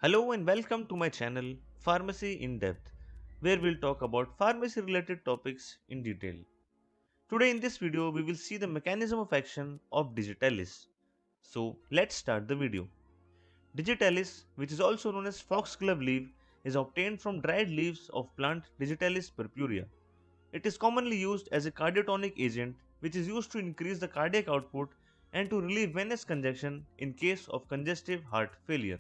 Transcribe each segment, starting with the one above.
Hello and welcome to my channel Pharmacy in Depth, where we'll talk about pharmacy related topics in detail. Today in this video, we will see the mechanism of action of Digitalis. So let's start the video. Digitalis, which is also known as foxglove leaf, is obtained from dried leaves of plant Digitalis purpurea. It is commonly used as a cardiotonic agent, which is used to increase the cardiac output and to relieve venous congestion in case of congestive heart failure.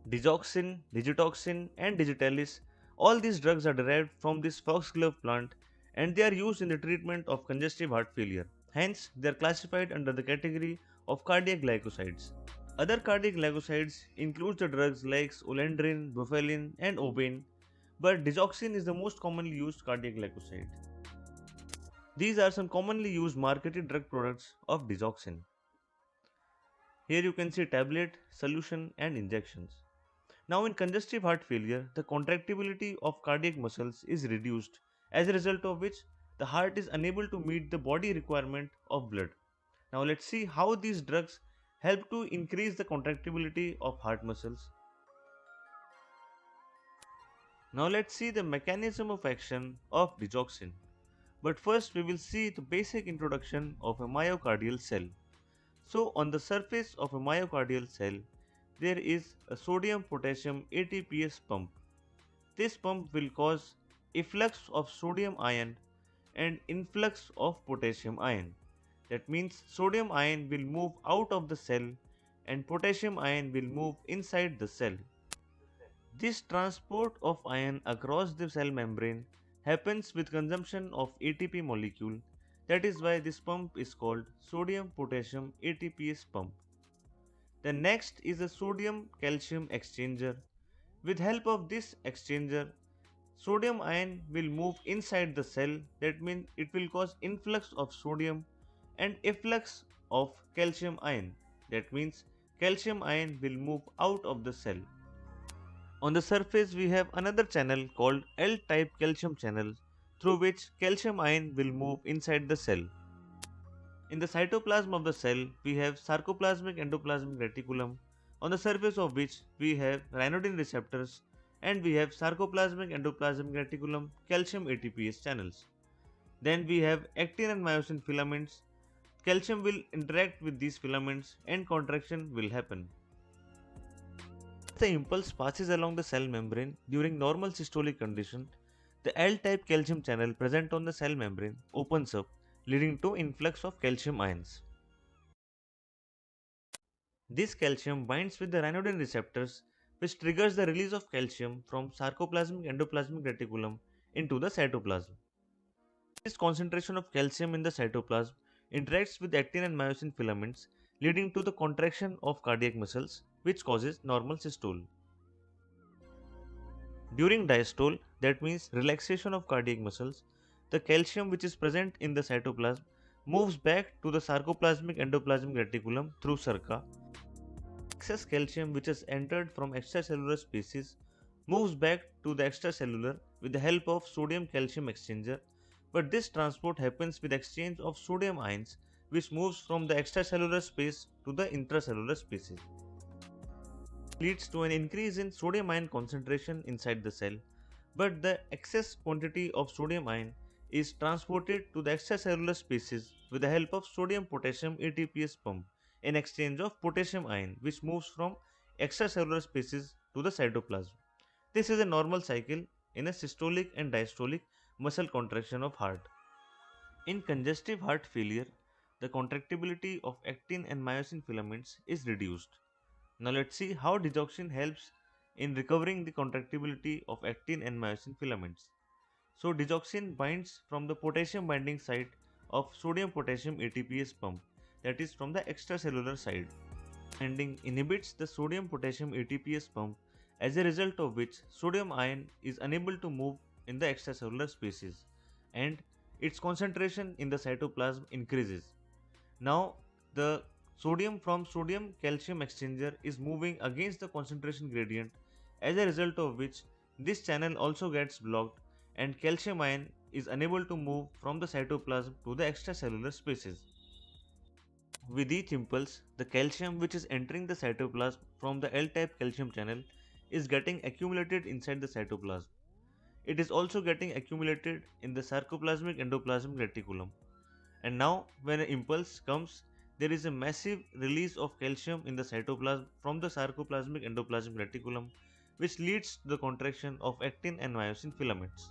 Digoxin, Digitoxin, and Digitalis, all these drugs are derived from this foxglove plant and they are used in the treatment of congestive heart failure. Hence, they are classified under the category of cardiac glycosides. Other cardiac glycosides include the drugs like olendrin, bufalin, and obain, but digoxin is the most commonly used cardiac glycoside. These are some commonly used marketed drug products of digoxin. Here you can see tablet, solution, and injections. Now, in congestive heart failure, the contractility of cardiac muscles is reduced, as a result of which the heart is unable to meet the body requirement of blood. Now, let's see how these drugs help to increase the contractility of heart muscles. Now, let's see the mechanism of action of digoxin. But first, we will see the basic introduction of a myocardial cell. So, on the surface of a myocardial cell, there is a sodium-potassium ATPase pump. This pump will cause efflux of sodium ion and influx of potassium ion. That means sodium ion will move out of the cell and potassium ion will move inside the cell. This transport of ion across the cell membrane happens with consumption of ATP molecule. That is why this pump is called sodium-potassium ATPase pump. The next is a sodium-calcium exchanger. With help of this exchanger, sodium ion will move inside the cell. That means it will cause influx of sodium and efflux of calcium ion. That means calcium ion will move out of the cell. On the surface we have another channel called L-type calcium channel through which calcium ion will move inside the cell. In the cytoplasm of the cell, we have sarcoplasmic endoplasmic reticulum, on the surface of which we have ryanodine receptors, and we have sarcoplasmic endoplasmic reticulum calcium ATPase channels. Then we have actin and myosin filaments. Calcium will interact with these filaments and contraction will happen. As the impulse passes along the cell membrane during normal systolic condition, the L-type calcium channel present on the cell membrane opens up, leading to influx of calcium ions. This calcium binds with the ryanodine receptors, which triggers the release of calcium from sarcoplasmic endoplasmic reticulum into the cytoplasm. This concentration of calcium in the cytoplasm interacts with actin and myosin filaments, leading to the contraction of cardiac muscles, which causes normal systole. During diastole, that means relaxation of cardiac muscles, the calcium which is present in the cytoplasm moves back to the sarcoplasmic endoplasmic reticulum through SERCA. Excess calcium which has entered from extracellular species moves back to the extracellular with the help of sodium calcium exchanger, but this transport happens with exchange of sodium ions which moves from the extracellular space to the intracellular species. Leads to an increase in sodium ion concentration inside the cell, but the excess quantity of sodium ion is transported to the extracellular species with the help of sodium-potassium ATPase pump in exchange of potassium ion which moves from extracellular species to the cytoplasm. This is a normal cycle in a systolic and diastolic muscle contraction of heart. In congestive heart failure, the contractibility of actin and myosin filaments is reduced. Now let's see how digoxin helps in recovering the contractibility of actin and myosin filaments. So digoxin binds from the potassium binding site of sodium-potassium ATPase pump, that is from the extracellular side. Binding inhibits the sodium-potassium ATPase pump, as a result of which sodium ion is unable to move in the extracellular spaces and its concentration in the cytoplasm increases. Now the sodium from sodium calcium exchanger is moving against the concentration gradient, as a result of which this channel also gets blocked and calcium ion is unable to move from the cytoplasm to the extracellular spaces. With each impulse, the calcium which is entering the cytoplasm from the L-type calcium channel is getting accumulated inside the cytoplasm. It is also getting accumulated in the sarcoplasmic endoplasmic reticulum. And now, when an impulse comes, there is a massive release of calcium in the cytoplasm from the sarcoplasmic endoplasmic reticulum, which leads to the contraction of actin and myosin filaments.